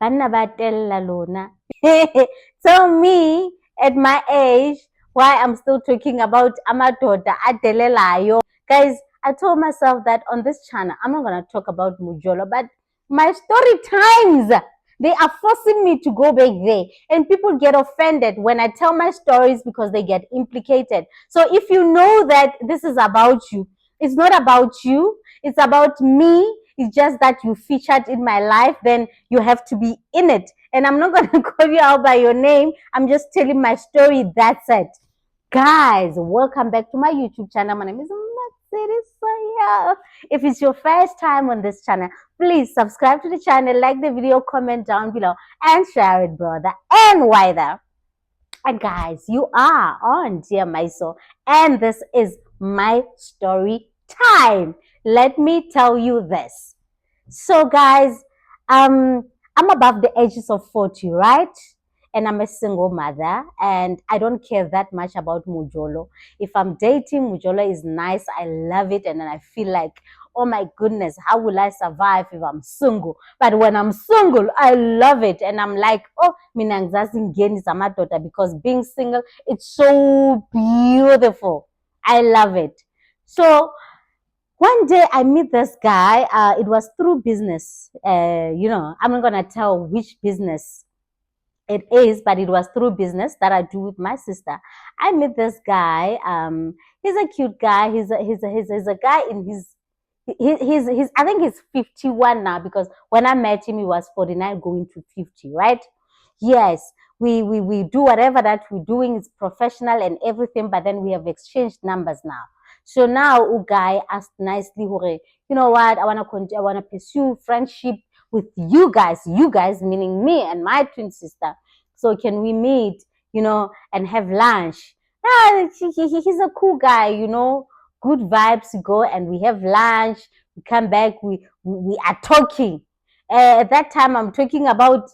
banna batella lona. So me, at my age, why I'm still talking about amadoda adelelayo. Guys, I told myself that on this channel, I'm not going to talk about Mujolo, but my story times, they are forcing me to go back there. And people get offended when I tell my stories because they get implicated. So if you know that this is about you, it's not about you, it's about me. It's just that you featured in my life, then you have to be in it. And I'm not going to call you out by your name. I'm just telling my story. That's it. Guys, welcome back to my YouTube channel. My name is Mercedes Soya. If it's your first time on this channel, please subscribe to the channel, like the video, comment down below, and share it, brother and wider. And guys, you are on Dear My Soul, and this is my story time. Let me tell you this. So, guys, I'm above the ages of 40, right? And I'm a single mother, and I don't care that much about Mujolo. If I'm dating, Mujolo is nice. I love it, and then I feel like, oh my goodness, how will I survive if I'm single? But when I'm single, I love it, and I'm like, oh, mina ngizazi ngeni zamadoda, because being single, it's so beautiful. I love it. So one day I meet this guy. It was through business. I'm not gonna tell which business it is, but it was through business that I do with my sister. I met this guy. He's a cute guy. He's a guy in his I think he's 51 now, because when I met him he was 49 going to 50, right? Yes, we do whatever that we're doing is professional and everything, but then we have exchanged numbers now. So now Ugai asked nicely, you know what, I wanna pursue friendship with you guys meaning me and my twin sister. So can we meet, and have lunch? He's a cool guy, good vibes. Go and we have lunch. We come back. We are talking. At that time, I'm talking about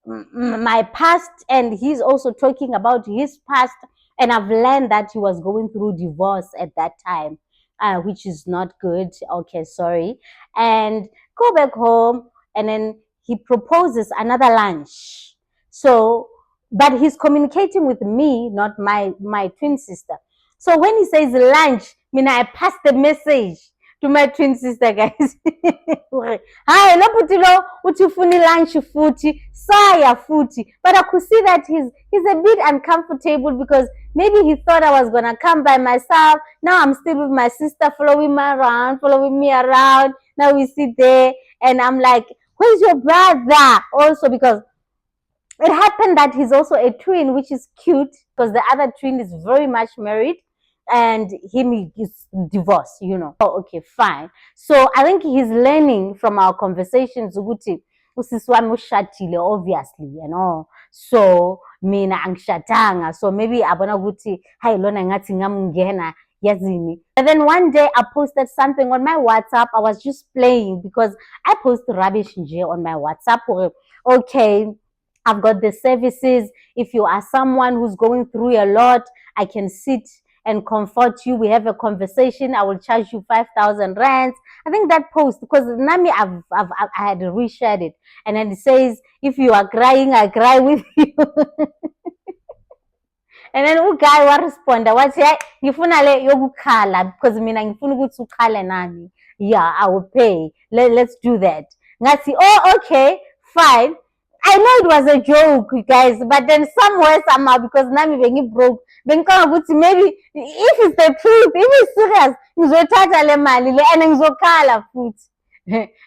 my past, and he's also talking about his past. And I've learned that he was going through divorce at that time, which is not good. Okay, sorry. And go back home, and then he proposes another lunch. So, but he's communicating with me, not my twin sister. So when he says lunch, I pass the message to my twin sister, guys. Hi, lobuthi lo uthi ufuna lunch futhi saya futhi. But I could see that he's a bit uncomfortable, because maybe he thought I was gonna come by myself. Now I'm still with my sister, following me around. Now we sit there, and I'm like, where's your brother? Also, because it happened that he's also a twin, which is cute, because the other twin is very much married and him is divorced. Oh, okay, fine. So I think he's learning from our conversations ukuthi usisi wami ushadile, obviously. So mina angishatanga, so maybe abona ukuthi hayi lona ngathi ngamngena yazini. And then one day I posted something on my WhatsApp. I was just playing, because I post rubbish on my WhatsApp. Okay, I've got the services. If you are someone who's going through a lot, I can sit and comfort you. We have a conversation. I will charge you 5,000 rands. I think that post, because Nami, I had reshared it, and then it says, if you are crying, I cry with you. And then uguy waresponda wathi hayi ngifuna le yokukhala, because mina ngifuna ukuthi ukhale nami. Yeah, I will pay. Let's do that. Ngathi, oh, okay, fine. I know it was a joke, guys, but then somewhere, somehow, because nami bengibroke, bengicabanga ukuthi maybe if it's the truth, if it's serious, ngizothatha le mali le and ngizokhala futhi.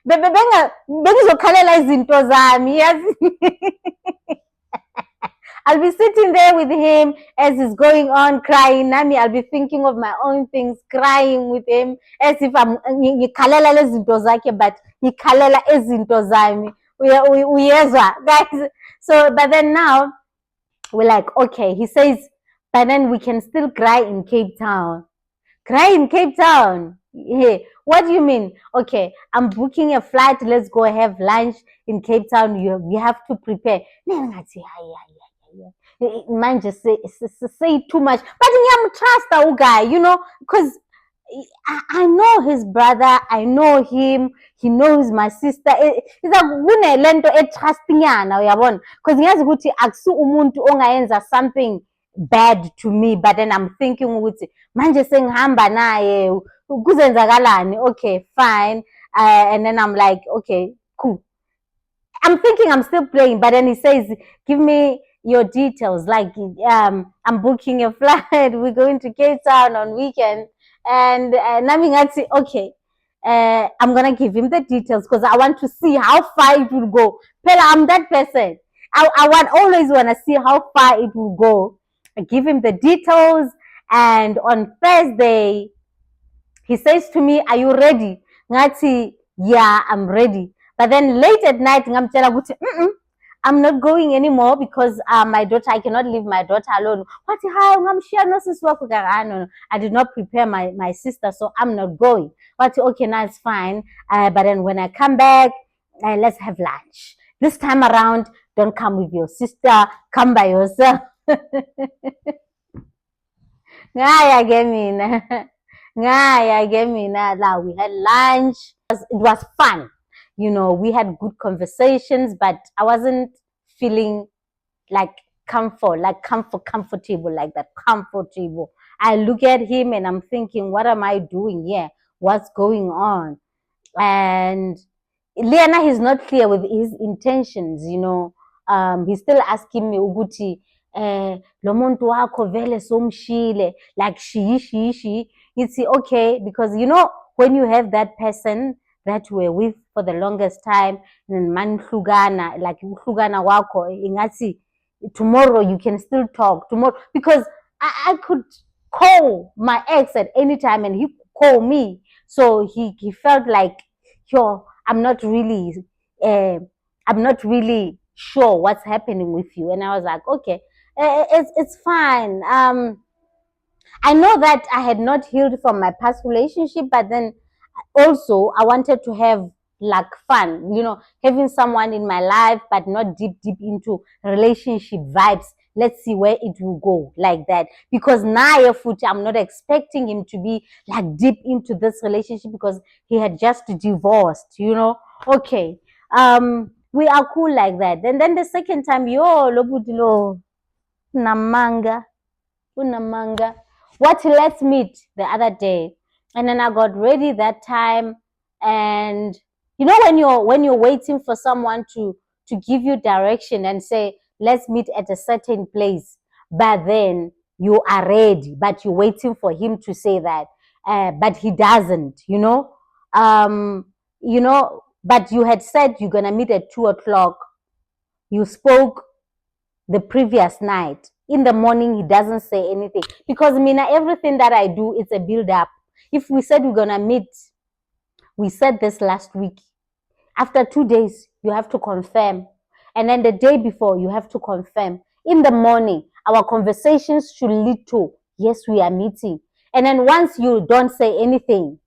Bengizokhalela izinto zami, yazi. I'll be sitting there with him as he's going on crying. Nami, I'll be thinking of my own things, crying with him, as if I'm ngikhalela lezi zinto zakhe, but ngikhalela izinto zami. Uyezwa, guys. So, but then now we're like, okay, he says, but then we can still cry in Cape Town. Cry in Cape Town? Hey, what do you mean? Okay, I'm booking a flight. Let's go have lunch in Cape Town. We have to prepare. Man, just say too much. But I'm trust our guy, because I know his brother, I know him, he knows my sister. It's like kunelento etrustnyana uyabona, because ngiyazi ukuthi akusi umuntu ongayenza something bad to me, but then I'm thinking ukuthi manje sengihamba naye kuzenzakalani. Okay, fine. And then I'm like, okay, cool. I'm thinking I'm still playing, but then he says, give me your details. Like, I'm booking a flight. We're going to Cape Town on weekend. And Nami Ngati, okay, I'm going to give him the details because I want to see how far it will go. Pella, I'm that person. Always want to see how far it will go. I give him the details. And on Thursday, he says to me, are you ready? Ngati, yeah, I'm ready. But then late at night, I'm not going anymore because my daughter, I cannot leave my daughter alone. I did not prepare my sister, so I'm not going. But okay, now it's fine. But then when I come back, let's have lunch. This time around, don't come with your sister, come by yourself. Ngaya ke mina. Ngaya ke mina. Now we had lunch. It was fun. You know, we had good conversations, but I wasn't feeling like comfortable like that. Comfortable. I look at him and I'm thinking, what am I doing here? What's going on? And Liana, he's not clear with his intentions, you know. He's still asking me, Uguti, lo muntu wakho vele somshile, like she. You see, okay, because you know, when you have that person that you were with for the longest time, and man hlugana, like hlugana wako, ingati, tomorrow you can still talk, tomorrow, because I could call my ex at any time and he could call me. So he felt like, yo, I'm not really sure what's happening with you. And I was like, okay, it's fine. I know that I had not healed from my past relationship, but then also I wanted to have like fun, you know, having someone in my life, but not deep into relationship vibes. Let's see where it will go, like that. Because now I'm not expecting him to be like deep into this relationship because he had just divorced, you know. Okay. We are cool like that. And then the second time, yo, lobudilo, namanga, unamanga. What, let's meet the other day. And then I got ready that time. And you know, when you're waiting for someone to give you direction and say, let's meet at a certain place, but then you are ready, but you're waiting for him to say that, but he doesn't, you know. But you had said you're gonna meet at 2 o'clock. You spoke the previous night. In the morning, he doesn't say anything. Because Mina, everything that I do, it's a build up. If we said we're gonna meet, we said this last week. After 2 days, you have to confirm. And then the day before, you have to confirm. In the morning, our conversations should lead to, yes, we are meeting. And then once you don't say anything,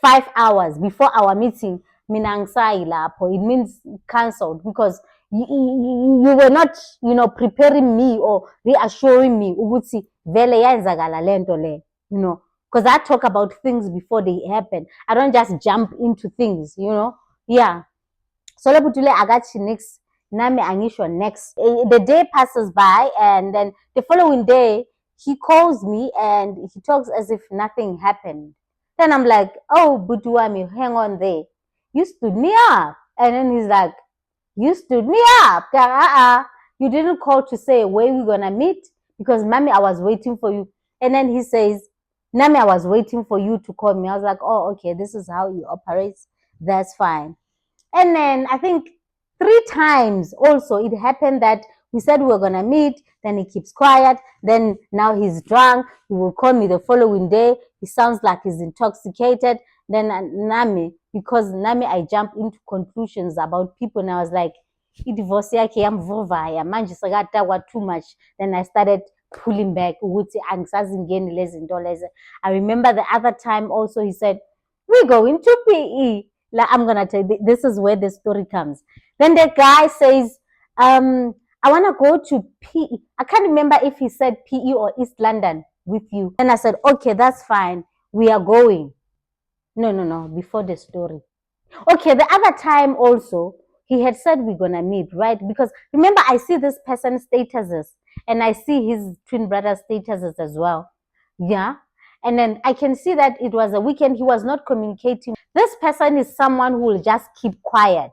5 hours before our meeting, it means cancelled, because you were not, you know, preparing me or reassuring me, ukuthi vele yenzakala lento le, you know, because I talk about things before they happen. I don't just jump into things, you know. Yeah. So lebutule agachi next, nami angisho next. The day passes by, and then the following day he calls me and he talks as if nothing happened. Then I'm like, oh, Butuami, hang on there. You stood me up. And then he's like, you stood me up. You didn't call to say where we're going to meet, because Mommy, I was waiting for you. And then he says, Nami, I was waiting for you to call me. I was like, oh, okay, this is how he operates. That's fine. And then I think 3 times also it happened that we said we were going to meet, then he keeps quiet, then now he's drunk, he will call me the following day, he sounds like he's intoxicated. Then Nami, because Nami, I jump into conclusions about people, and I was like, divorce yake yamvuvaya manje sekadawa too much. Then I started pulling back. I remember the other time also he said, we're going to PE. Like, I'm gonna tell you, this is where the story comes. Then the guy says, I want to go to PE. I can't remember if he said PE or East London with you. And I said, okay, that's fine. we are going. No, before the story. Okay, the other time also, he had said we're gonna meet, right? Because remember, I see this person's statuses and I see his twin brother's statuses as well. Yeah. And then I can see that it was a weekend, he was not communicating. This person is someone who will just keep quiet.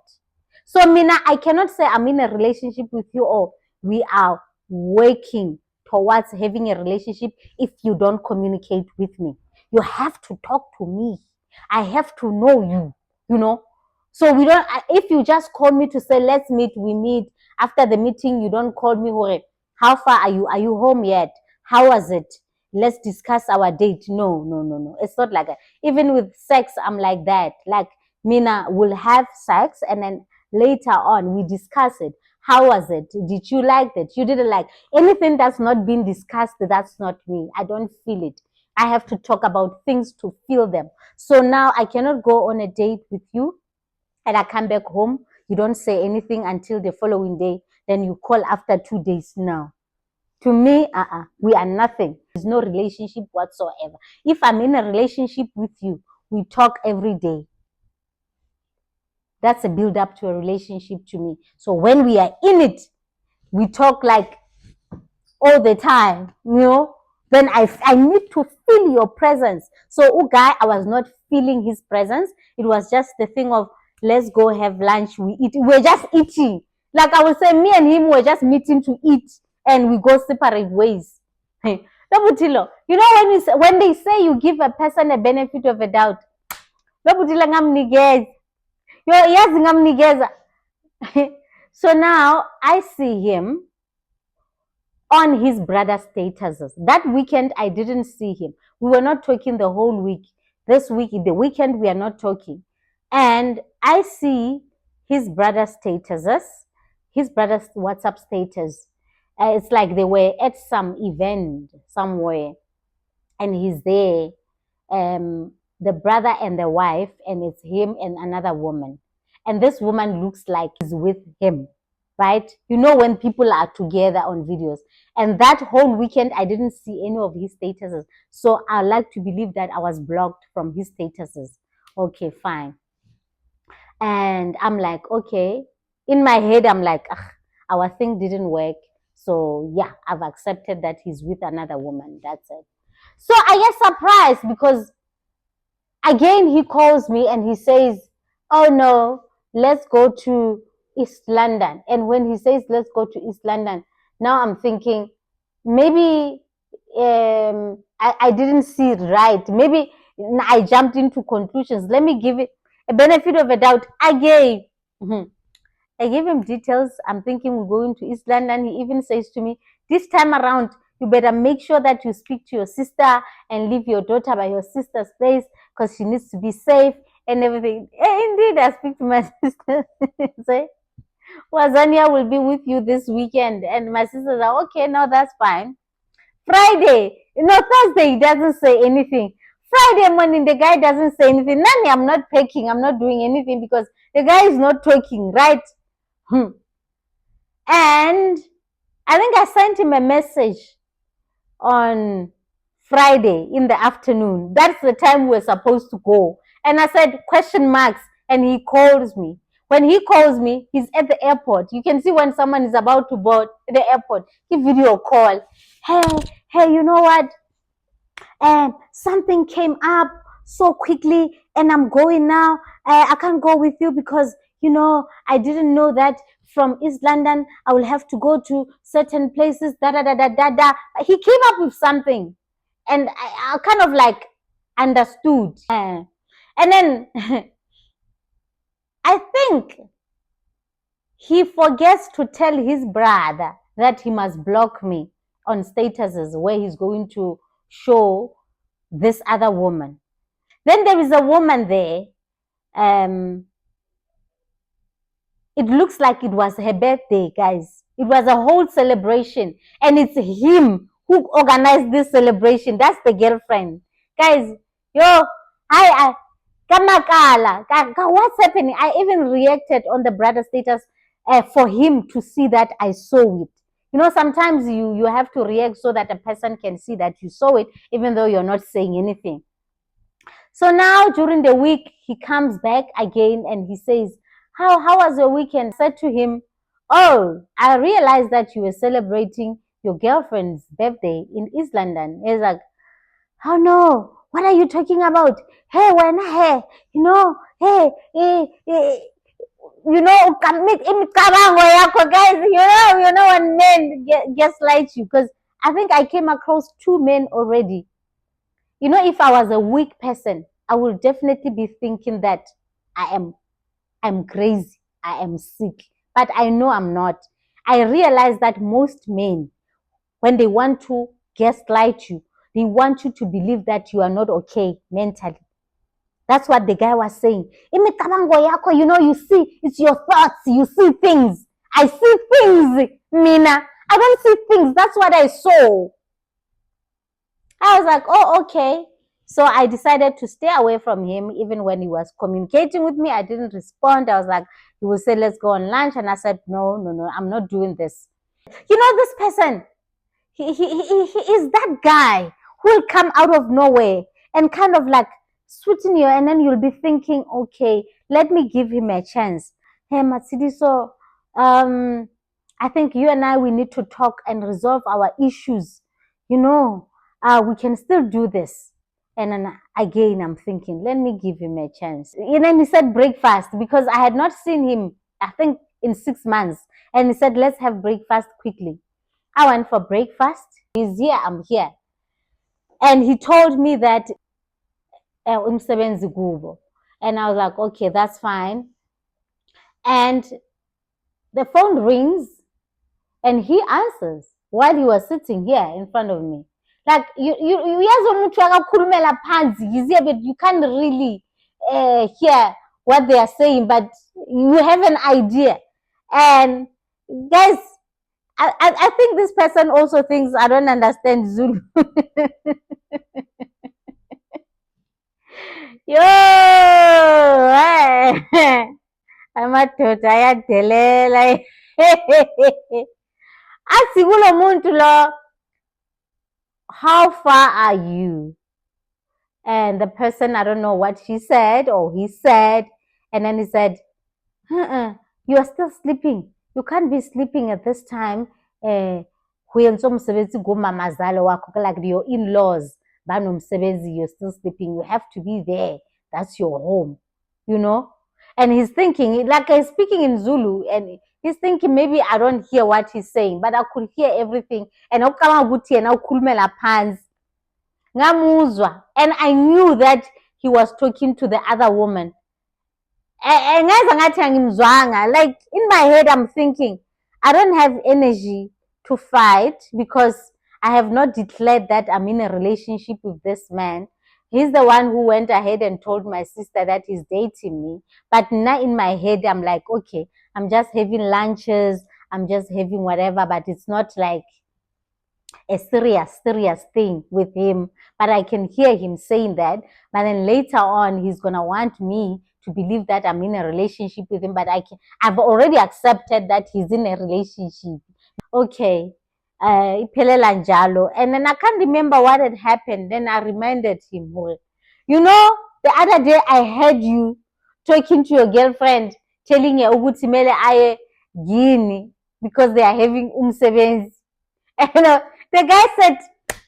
So, Mina, I cannot say I'm in a relationship with you or we are working towards having a relationship if you don't communicate with me. You have to talk to me. I have to know you. So we don't, if you just call me to say, let's meet, we meet. After the meeting, you don't call me, Hore, how far are you? Are you home yet? How was it? Let's discuss our date. No. It's not like that. Even with sex, I'm like that. Like, Mina will have sex and then later on we discuss it. How was it? Did you like it? You didn't like anything that's not been discussed. That's not me. I don't feel it. I have to talk about things to feel them. So now I cannot go on a date with you and I come back home. You don't say anything until the following day. Then you call after 2 days. No. To me, we are nothing. There's no relationship whatsoever. If I'm in a relationship with you, we talk every day. That's a build up to a relationship to me. So when we are in it, we talk like all the time. Then I need to feel your presence. So, guy, I was not feeling his presence. It was just the thing of, let's go have lunch. We eat. We're just eating. Like I would say, me and him were just meeting to eat and we go separate ways. Hey, when they say you give a person a benefit of a doubt, so now I see him on his brother's statuses. That weekend, I didn't see him. We were not talking the whole week. This week, the weekend, we are not talking. And I see his brother's statuses, his brother's WhatsApp status. It's like they were at some event somewhere and he's there. The brother and the wife, and it's him and another woman. And this woman looks like he's with him, right? When people are together on videos. And that whole weekend, I didn't see any of his statuses. So I like to believe that I was blocked from his statuses. Okay, fine. And I'm like, okay. In my head, I'm like, our thing didn't work. So yeah, I've accepted that he's with another woman. That's it. So I get surprised because again he calls me and he says, oh no, let's go to East London. And when he says let's go to East London, now I'm thinking maybe I didn't see it right. Maybe I jumped into conclusions. Let me give it a benefit of a doubt. I gave him details. I'm thinking we're going to East London. He even says to me, this time around, you better make sure that you speak to your sister and leave your daughter by your sister's place because she needs to be safe and everything. Indeed, I speak to my sister. Say, Wazania will be with you this weekend. And my sister said, okay, no, that's fine. Friday, Thursday, he doesn't say anything. Friday morning, the guy doesn't say anything. Nani, I'm not packing, I'm not doing anything because the guy is not talking, right? And I think I sent him a message on Friday in the afternoon. That's the time we're supposed to go. And I said, question marks. And he calls me. When he calls me, he's at the airport. You can see when someone is about to board the airport, he video call. Hey, you know what? And something came up so quickly and I'm going now. I can't go with you because, I didn't know that from East London, I will have to go to certain places, da. He came up with something and I kind of like understood. And then I think he forgets to tell his brother that he must block me on statuses where he's going to show this other woman. Then there is a woman there. It looks like it was her birthday, guys. It was a whole celebration. And it's him who organized this celebration. That's the girlfriend. Guys, Kamakala. What's happening? I even reacted on the brother status for him to see that I saw it. Sometimes you have to react so that a person can see that you saw it, even though you're not saying anything. So now during the week, he comes back again and he says, how was your weekend? I said to him, oh, I realized that you were celebrating your girlfriend's birthday in East London. He's like, oh no, what are you talking about? Hey, when hey, hey, imicabango yakho, guys, when men gaslight you, because I think I came across 2 men already. If I was a weak person, I would definitely be thinking that I'm crazy, I am sick, but I know I'm not. I realize that most men, when they want to gaslight you, they want you to believe that you are not okay mentally. That's what the guy was saying. You see, it's your thoughts. You see things. I see things, Mina. I don't see things. That's what I saw. I was like, oh, okay. So I decided to stay away from him. Even when he was communicating with me, I didn't respond. I was like, he would say, let's go on lunch. And I said, no, I'm not doing this. This person, he is that guy who will come out of nowhere and kind of like sweeten you, and then you'll be thinking, okay, let me give him a chance. Hey, Matshidiso, I think you and I, we need to talk and resolve our issues. We can still do this. And then again, I'm thinking, let me give him a chance. And then he said breakfast, because I had not seen him, I think, in 6 months. And he said, let's have breakfast quickly. I went for breakfast. He's here, I'm here. And he told me that umsebenzi kubo. And I was like, okay, that's fine. And the phone rings and he answers while he was sitting here in front of me. Like, you can't really hear what they are saying, but you have an idea. And guys, I think this person also thinks I don't understand Zulu. Yo, amadoda ayadelela. Athi kulo muntu lo, how far are you? And the person, I don't know what she said or he said, and then he said, you are still sleeping. You can't be sleeping at this time. Like your in-laws, you're still sleeping. You have to be there. That's your home, And he's thinking, like he's speaking in Zulu, and he's thinking maybe I don't hear what he's saying, but I could hear everything. And and I knew that he was talking to the other woman. Like in my head, I'm thinking, I don't have energy to fight because I have not declared that I'm in a relationship with this man. He's the one who went ahead and told my sister that he's dating me. But now in my head, I'm like, okay, I'm just having lunches, I'm just having whatever, but it's not like a serious thing with him. But I can hear him saying that. But then later on, he's gonna want me to believe that I'm in a relationship with him. But I've already accepted that he's in a relationship. Okay. And then I can't remember what had happened. Then I reminded him, the other day I heard you talking to your girlfriend, telling her ukuthi mele aye Guinea because they are having umsebenzi. And the guy said,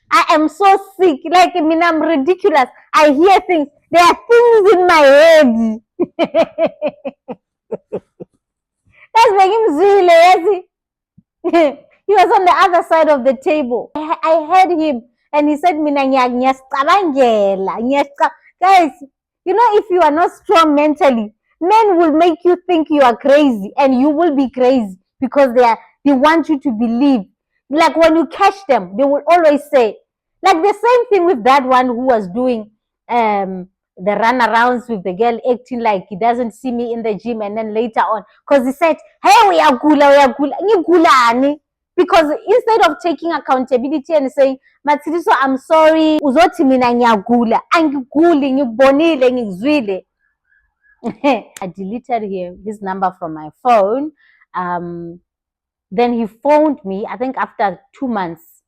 I am so sick. Like, I mean, I'm ridiculous. I hear things. There are things in my head. That's making him zile. He was on the other side of the table. I heard him and he said, guys, if you are not strong mentally, men will make you think you are crazy, and you will be crazy because they want you to believe. Like when you catch them, they will always say, like the same thing with that one who was doing the runarounds with the girl, acting like he doesn't see me in the gym, and then later on, because he said, hey, we are gula, because instead of taking accountability and saying, Matshidiso, I'm sorry, uzothi mina ngiyagula, angiguli, ngikubonile, ngikuzwile. I deleted his number from my phone. Then he phoned me, I think after 2 months.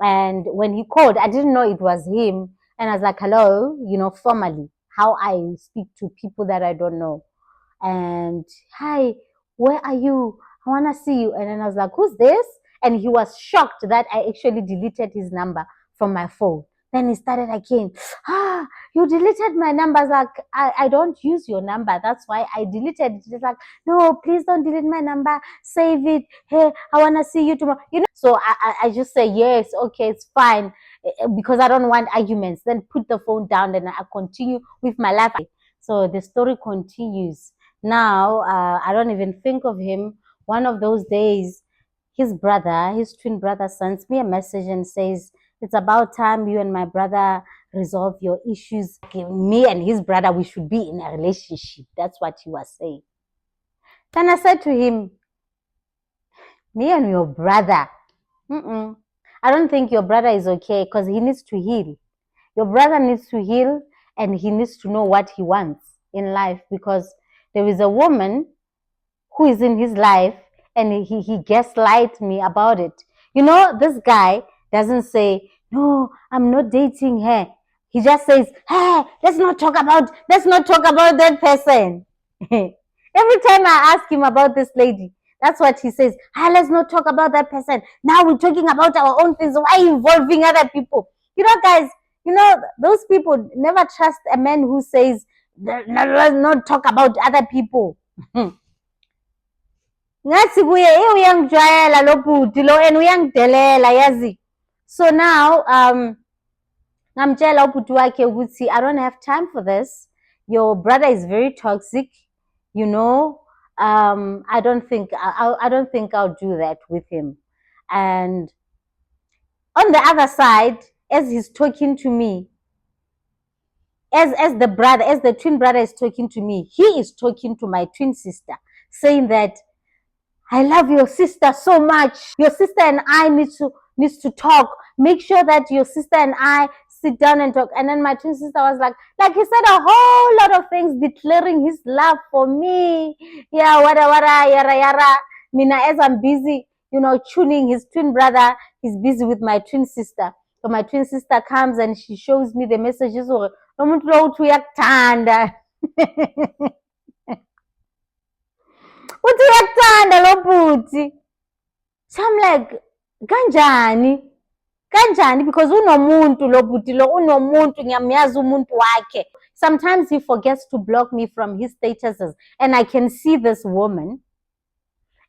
And when he called, I didn't know it was him. And I was like, hello, formally. how I speak to people that I don't know. And hi, where are you? I want to see you. And then I was like, who's this? And he was shocked that I actually deleted his number from my phone. Then he started again. You deleted my number. I was like, I don't use your number. That's why I deleted it. He's like, no, please don't delete my number. Save it. Hey, I want to see you tomorrow. So I just say, yes, okay, it's fine. Because I don't want arguments. Then put the phone down and I continue with my life. So the story continues. Now, I don't even think of him. One of those days, his twin brother, sends me a message and says, it's about time you and my brother resolve your issues. Me and his brother, we should be in a relationship. That's what he was saying. Then I said to him, me and your brother, I don't think your brother is okay because he needs to heal. Your brother needs to heal and he needs to know what he wants in life, because there is a woman who is in his life and he gaslight me about it. This guy doesn't say, no, I'm not dating her. He just says, hey, let's not talk about that person. Every time I ask him about this lady, that's what he says. Let's not talk about that person. Now we're talking about our own things. Why involving other people? Guys, those people never trust a man who says, let's not talk about other people. Ngathi kuye uyangijwayela lo bhuti lo and uyangidelela yazi. So now ngamtshela ubhuti wakhe ukuthi I don't have time for this. Your brother is very toxic, I don't think I'll do that with him. And on the other side, as he's talking to me, as the twin brother is talking to me, he is talking to my twin sister, saying that I love your sister so much. Your sister and I needs to talk. Make sure that your sister and I sit down and talk. And then my twin sister was like he said a whole lot of things declaring his love for me. Yeah, wada, yara, yara. Mina, as I'm busy, tuning his twin brother, he's busy with my twin sister. So my twin sister comes and she shows me the messages. Uthi uyakuthanda lo bhuti. So I'm like, kanjani, because unomuntu lo bhuti lo, unomuntu, ngiyamazi umuntu wakhe. Sometimes he forgets to block me from his statuses, and I can see this woman,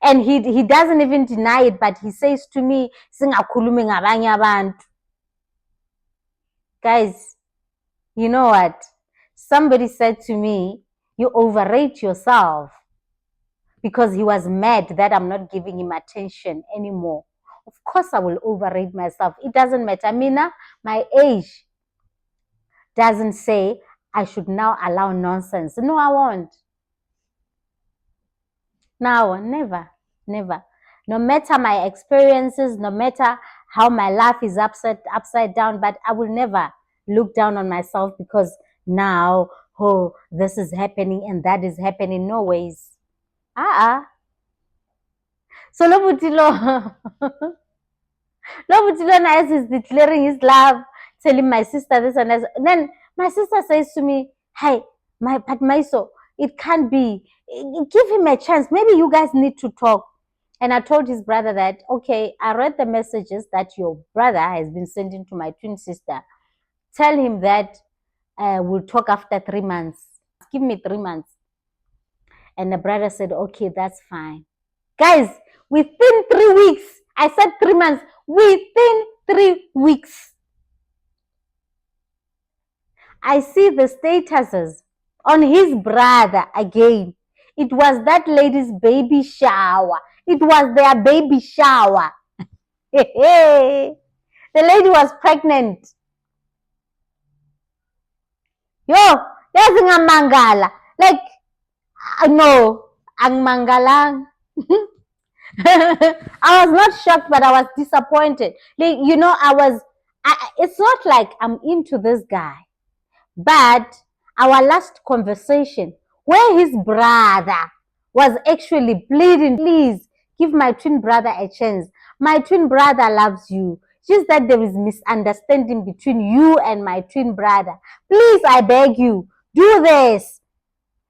and he doesn't even deny it, but he says to me, singakhulumi ngabanye abantu. Guys, you know what? Somebody said to me, you overrate yourself, because he was mad that I'm not giving him attention anymore. Of course, I will overrate myself. It doesn't matter. Mina, my age doesn't say I should now allow nonsense. No, I won't. No, never. No matter my experiences, no matter how my life is upside down, but I will never look down on myself because now, this is happening and that is happening. No ways. So lo bhuti nice is declaring his love, telling my sister this and that. And then my sister says to me, hey, but Maiso, it can't be. Give him a chance. Maybe you guys need to talk. And I told his brother that, okay, I read the messages that your brother has been sending to my twin sister. Tell him that we'll talk after 3 months. Give me 3 months. And the brother said, okay, that's fine. Guys, within 3 weeks, I said 3 months, within 3 weeks, I see the statuses on his brother again. It was that lady's baby shower. It was their baby shower. The lady was pregnant. Yazi ngamangala. Like, no, ang mangalang. I was not shocked, but I was disappointed. Like, it's not like I'm into this guy, but our last conversation where his brother was actually pleading, please give my twin brother a chance. My twin brother loves you. Just that there is misunderstanding between you and my twin brother. Please, I beg you, do this.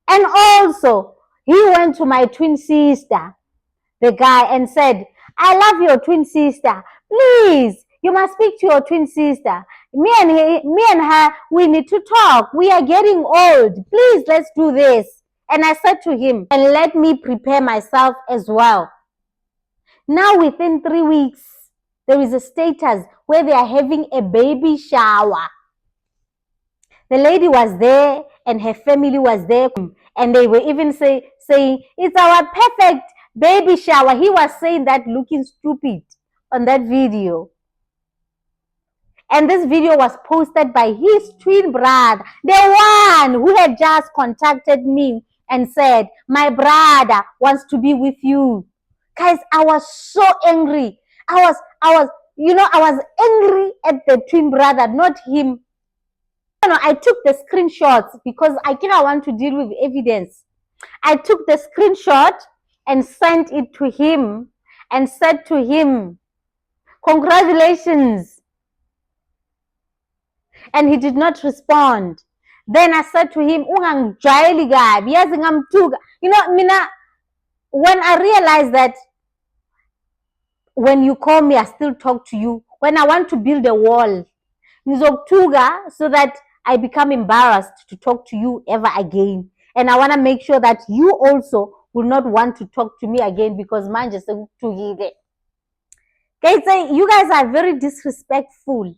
And also, he went to my twin sister, the guy, and said, I love your twin sister. Please, you must speak to your twin sister. Me and her, we need to talk. We are getting old. Please, let's do this. And I said to him, and let me prepare myself as well. Now, within 3 weeks, there is a status where they are having a baby shower. The lady was there and her family was there, and they were even saying, it's our perfect baby shower. He was saying that looking stupid on that video. And this video was posted by his twin brother, the one who had just contacted me and said, my brother wants to be with you. Guys, I was so angry. I was angry at the twin brother, not him. I took the screenshots because I didn't want to deal with evidence. I took the screenshot and sent it to him and said to him, congratulations. And he did not respond. Then I said to him, Mina, when I realized that when you call me, I still talk to you. When I want to build a wall, so that I become embarrassed to talk to you ever again. And I want to make sure that you also will not want to talk to me again because manje sekuthuthukile. Guys, you guys are very disrespectful.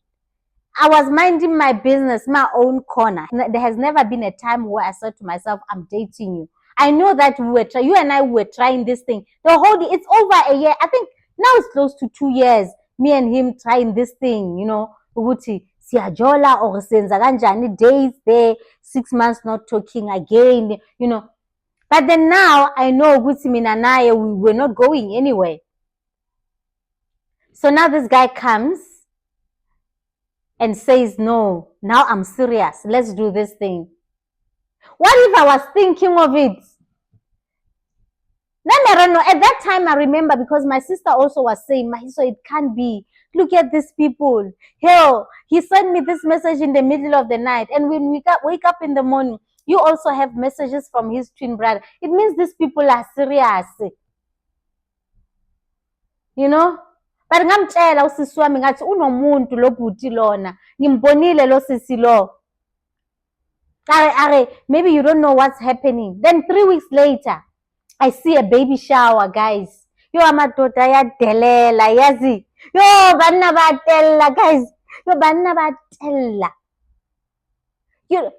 I was minding my business, my own corner. There has never been a time where I said to myself, I'm dating you. I know that you and I were trying this thing. It's over a year. I think now it's close to 2 years. Me and him trying this thing, ukuthi siyajola or senza kanjani, days there, 6 months not talking again, But then now I know ukuthi mina naye we were not going anywhere. So now this guy comes and says, no, now I'm serious. Let's do this thing. What if I was thinking of it? Then I don't know. At that time, I remember because my sister also was saying, so it can't be. Look at these people. Hell, he sent me this message in the middle of the night. And when we wake up in the morning, you also have messages from his twin brother. It means these people are serious. But ngamtshela usisi wami ngathi unomuntu lo bhuti lona ngimbonile lo sisi lo. Maybe you don't know what's happening. Then 3 weeks later, I see a baby shower, guys. Yo amadoda ayadelela yazi. Yo banna batella, guys. Yo banna batella. You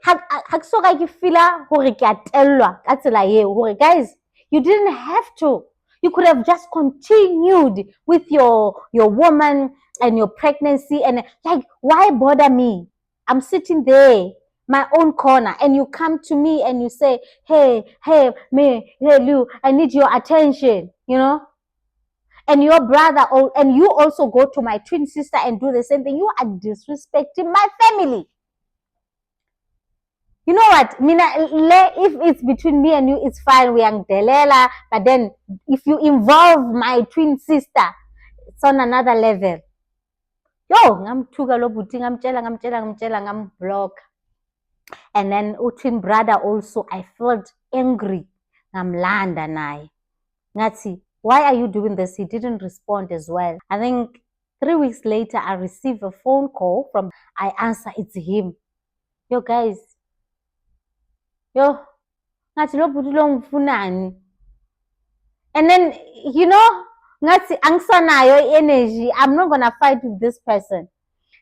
haksoka ke fila hore ke atellwa ka tsela eo hore guys, you didn't have to. You could have just continued with your woman and your pregnancy and like, why bother me? I'm sitting there, my own corner, and you come to me and you say, hey, Lou, I need your attention, And your brother, and you also go to my twin sister and do the same thing. You are disrespecting my family. You know what, Mina, if it's between me and you, it's fine, we are delela. But then if you involve my twin sister, it's on another level. Yo, ngamthuka lo bhuti ngamtshela ngamblock. And then twin brother also, I felt angry. Ngamlanda naye. Ngathi, why are you doing this? He didn't respond as well. I think 3 weeks later, I received a phone call from, I answer, it's him. Yo, guys. Yo, ngathi lo bhuti lo ngifunani. And then, ngathi angisanayo energy. I'm not going to fight with this person.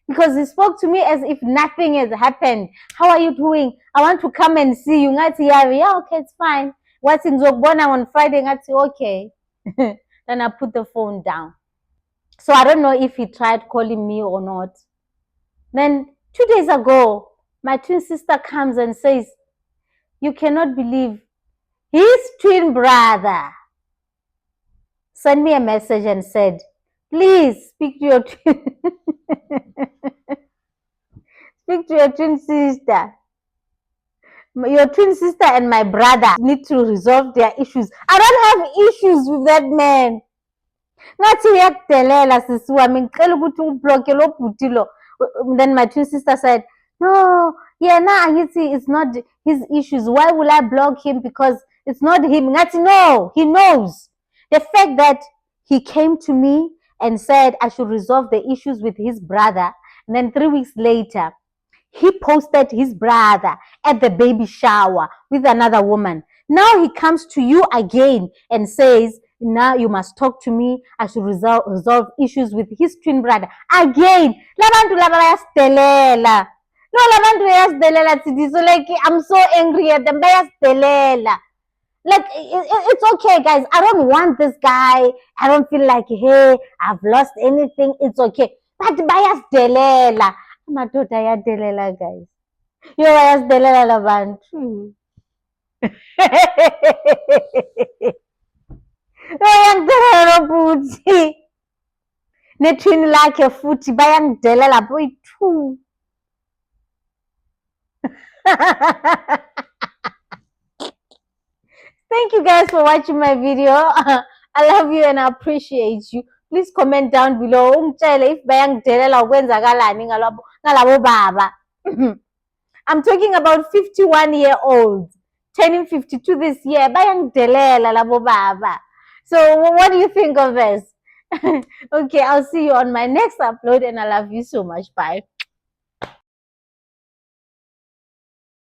Because he spoke to me as if nothing has happened. How are you doing? I want to come and see you. Ngathi, yeah, okay, it's fine. What's in Zokbona on Friday? Ngathi, okay. Then I put the phone down. So I don't know if he tried calling me or not. Then 2 days ago, my twin sister comes and says, you cannot believe his twin brother sent me a message and said, please speak to your speak to your twin sister. Your twin sister and my brother need to resolve their issues. I don't have issues with that man. Then my twin sister said, No, yeah, now you see, it's not his issues. Why will I block him? Because it's not him. No, he knows. The fact that he came to me and said I should resolve the issues with his brother, and then 3 weeks later, he posted his brother at the baby shower with another woman. Now he comes to you again and says, now you must talk to me. I should resolve issues with his twin brother. Again, labantu laba bayasidelela. No, labantu bayasidelela Tidi. So like, I'm so angry at them. Bayasidelela. Like, it's okay, guys. I don't want this guy. I don't feel like, hey, I've lost anything. It's okay. But bayasidelela. Amadoda ayadelela, guys. Yo, bayasidelela labantu. Bayangidelela futhi. Nethwini lakhe futhi bayangidelela boy-2. Thank you guys for watching my video. I love you and I appreciate you. Please comment down below. Ungitshele if bayangidelela ukwenzakalani ngalabo baba. I'm talking about 51-year-olds turning 52 this year. Bayangidelela labo baba. So what do you think of this? Okay, I'll see you on my next upload and I love you so much. Bye.